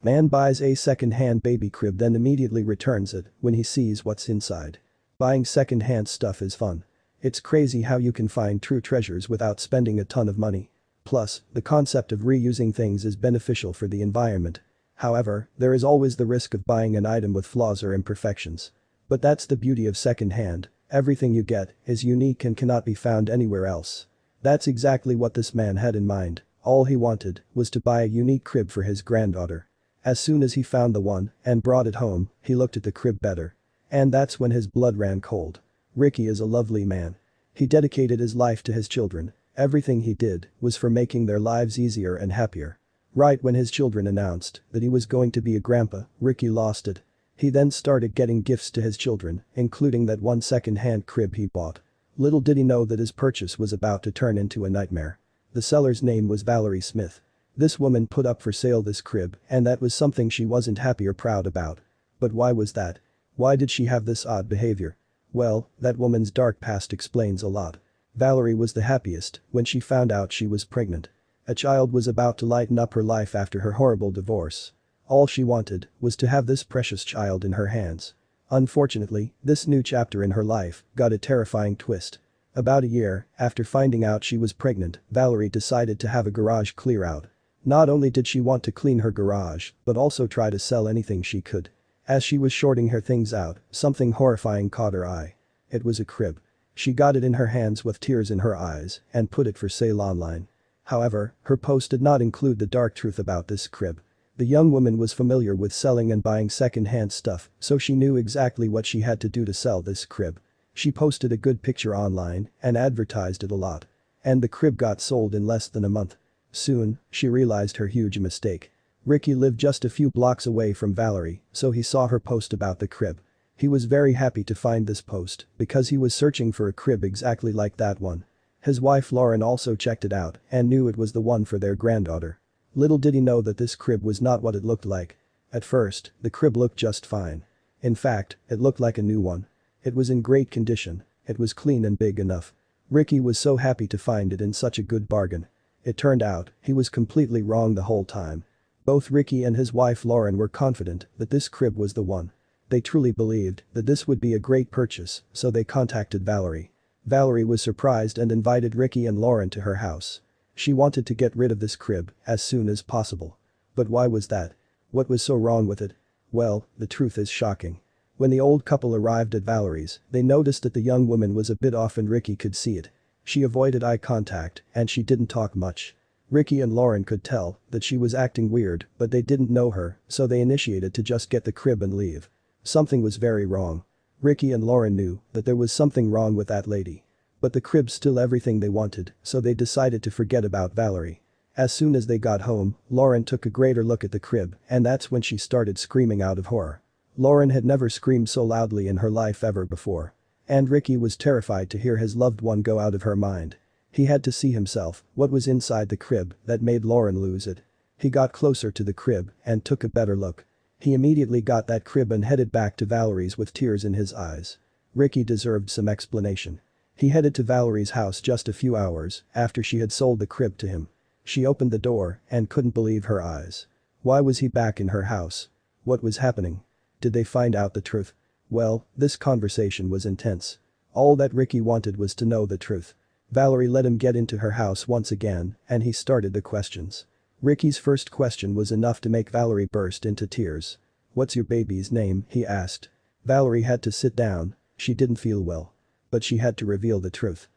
Man buys a second-hand baby crib then immediately returns it when he sees what's inside. Buying second-hand stuff is fun. It's crazy how you can find true treasures without spending a ton of money. Plus, the concept of reusing things is beneficial for the environment. However, there is always the risk of buying an item with flaws or imperfections. But that's the beauty of second-hand, everything you get is unique and cannot be found anywhere else. That's exactly what this man had in mind, all he wanted was to buy a unique crib for his granddaughter. As soon as he found the one and brought it home, he looked at the crib better. And that's when his blood ran cold. Ricky is a lovely man. He dedicated his life to his children, everything he did was for making their lives easier and happier. Right when his children announced that he was going to be a grandpa, Ricky lost it. He then started getting gifts to his children, including that one second-hand crib he bought. Little did he know that his purchase was about to turn into a nightmare. The seller's name was Valerie Smith. This woman put up for sale this crib and that was something she wasn't happy or proud about. But why was that? Why did she have this odd behavior? Well, that woman's dark past explains a lot. Valerie was the happiest when she found out she was pregnant. A child was about to lighten up her life after her horrible divorce. All she wanted was to have this precious child in her hands. Unfortunately, this new chapter in her life got a terrifying twist. About a year after finding out she was pregnant, Valerie decided to have a garage clear out. Not only did she want to clean her garage, but also try to sell anything she could. As she was sorting her things out, something horrifying caught her eye. It was a crib. She got it in her hands with tears in her eyes and put it for sale online. However, her post did not include the dark truth about this crib. The young woman was familiar with selling and buying second-hand stuff, so she knew exactly what she had to do to sell this crib. She posted a good picture online and advertised it a lot. And the crib got sold in less than a month. Soon, she realized her huge mistake. Ricky lived just a few blocks away from Valerie, so he saw her post about the crib. He was very happy to find this post because he was searching for a crib exactly like that one. His wife Lauren also checked it out and knew it was the one for their granddaughter. Little did he know that this crib was not what it looked like. At first, the crib looked just fine. In fact, it looked like a new one. It was in great condition, it was clean and big enough. Ricky was so happy to find it in such a good bargain. It turned out, he was completely wrong the whole time. Both Ricky and his wife Lauren were confident that this crib was the one. They truly believed that this would be a great purchase, so they contacted Valerie. Valerie was surprised and invited Ricky and Lauren to her house. She wanted to get rid of this crib as soon as possible. But why was that? What was so wrong with it? Well, the truth is shocking. When the old couple arrived at Valerie's, they noticed that the young woman was a bit off and Ricky could see it. She avoided eye contact and she didn't talk much. Ricky and Lauren could tell that she was acting weird, but they didn't know her, so they initiated to just get the crib and leave. Something was very wrong. Ricky and Lauren knew that there was something wrong with that lady. But the crib's still everything they wanted, so they decided to forget about Valerie. As soon as they got home, Lauren took a greater look at the crib and that's when she started screaming out of horror. Lauren had never screamed so loudly in her life ever before. And Ricky was terrified to hear his loved one go out of her mind. He had to see himself what was inside the crib that made Lauren lose it. He got closer to the crib and took a better look. He immediately got that crib and headed back to Valerie's with tears in his eyes. Ricky deserved some explanation. He headed to Valerie's house just a few hours after she had sold the crib to him. She opened the door and couldn't believe her eyes. Why was he back in her house? What was happening? Did they find out the truth? Well, this conversation was intense. All that Ricky wanted was to know the truth. Valerie let him get into her house once again and he started the questions. Ricky's first question was enough to make Valerie burst into tears. "What's your baby's name?" he asked. Valerie had to sit down, she didn't feel well. But she had to reveal the truth.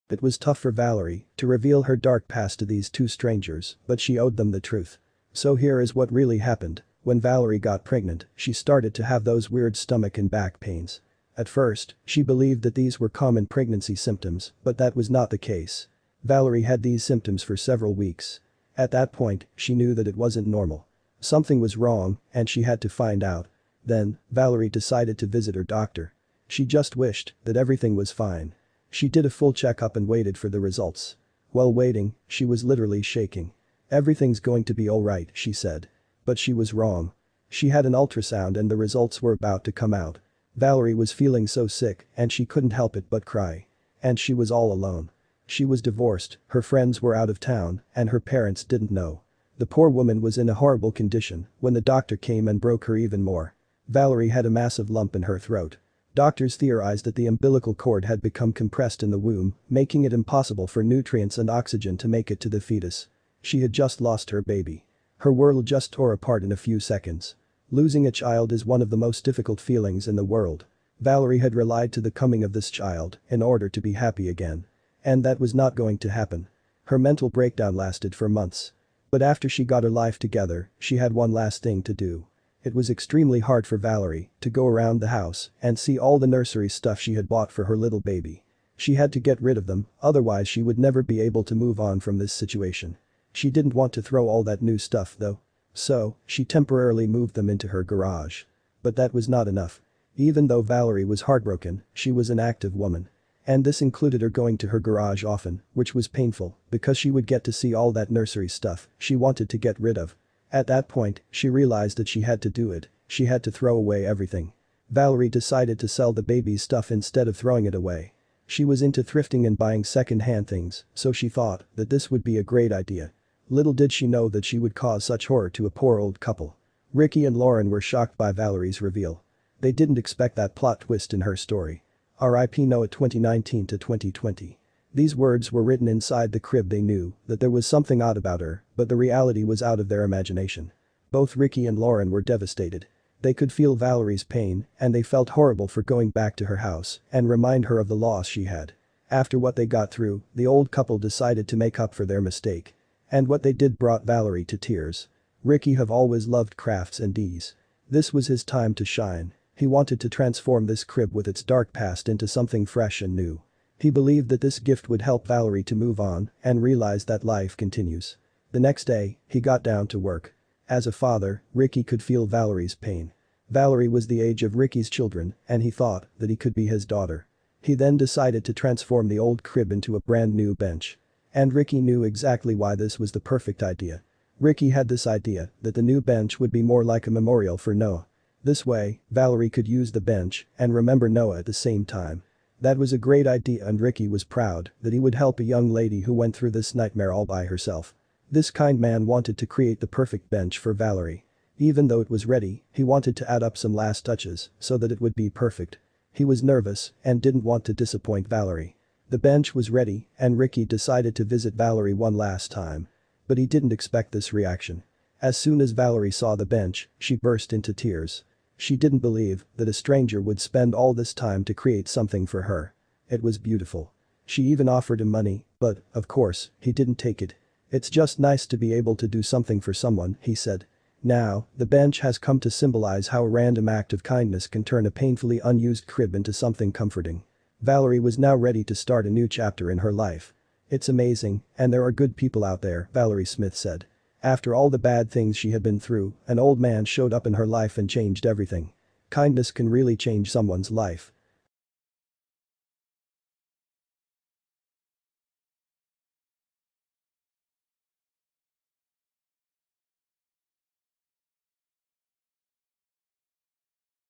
It was tough for Valerie to reveal her dark past to these two strangers, but she owed them the truth. So here is what really happened. When Valerie got pregnant, she started to have those weird stomach and back pains. At first, she believed that these were common pregnancy symptoms, but that was not the case. Valerie had these symptoms for several weeks. At that point, she knew that it wasn't normal. Something was wrong, and she had to find out. Then, Valerie decided to visit her doctor. She just wished that everything was fine. She did a full checkup and waited for the results. While waiting, she was literally shaking. "Everything's going to be alright," she said. But she was wrong. She had an ultrasound and the results were about to come out. Valerie was feeling so sick and she couldn't help it but cry. And she was all alone. She was divorced, her friends were out of town, and her parents didn't know. The poor woman was in a horrible condition when the doctor came and broke her even more. Valerie had a massive lump in her throat. Doctors theorized that the umbilical cord had become compressed in the womb, making it impossible for nutrients and oxygen to make it to the fetus. She had just lost her baby. Her world just tore apart in a few seconds. Losing a child is one of the most difficult feelings in the world. Valerie had relied to the coming of this child in order to be happy again. And that was not going to happen. Her mental breakdown lasted for months. But after she got her life together, she had one last thing to do. It was extremely hard for Valerie to go around the house and see all the nursery stuff she had bought for her little baby. She had to get rid of them, otherwise she would never be able to move on from this situation. She didn't want to throw all that new stuff though. So, she temporarily moved them into her garage. But that was not enough. Even though Valerie was heartbroken, she was an active woman. And this included her going to her garage often, which was painful because she would get to see all that nursery stuff she wanted to get rid of. At that point, she realized that she had to do it. She had to throw away everything. Valerie decided to sell the baby's stuff instead of throwing it away. She was into thrifting and buying second-hand things, so she thought that this would be a great idea. Little did she know that she would cause such horror to a poor old couple. Ricky and Lauren were shocked by Valerie's reveal. They didn't expect that plot twist in her story. R.I.P. Noah 2019 to 2020. These words were written inside the crib. They knew that there was something odd about her, but the reality was out of their imagination. Both Ricky and Lauren were devastated. They could feel Valerie's pain, and they felt horrible for going back to her house and remind her of the loss she had. After what they got through, the old couple decided to make up for their mistake. And what they did brought Valerie to tears. Ricky have always loved crafts and ease. This was his time to shine. He wanted to transform this crib with its dark past into something fresh and new. He believed that this gift would help Valerie to move on and realize that life continues. The next day, he got down to work. As a father, Ricky could feel Valerie's pain. Valerie was the age of Ricky's children, and he thought that he could be his daughter. He then decided to transform the old crib into a brand new bench. And Ricky knew exactly why this was the perfect idea. Ricky had this idea that the new bench would be more like a memorial for Noah. This way, Valerie could use the bench and remember Noah at the same time. That was a great idea, and Ricky was proud that he would help a young lady who went through this nightmare all by herself. This kind man wanted to create the perfect bench for Valerie. Even though it was ready, he wanted to add up some last touches so that it would be perfect. He was nervous and didn't want to disappoint Valerie. The bench was ready, and Ricky decided to visit Valerie one last time. But he didn't expect this reaction. As soon as Valerie saw the bench, she burst into tears. She didn't believe that a stranger would spend all this time to create something for her. It was beautiful. She even offered him money, but, of course, he didn't take it. "It's just nice to be able to do something for someone," he said. Now, the bench has come to symbolize how a random act of kindness can turn a painfully unused crib into something comforting. Valerie was now ready to start a new chapter in her life. "It's amazing, and there are good people out there," Valerie Smith said. After all the bad things she had been through, an old man showed up in her life and changed everything. Kindness can really change someone's life.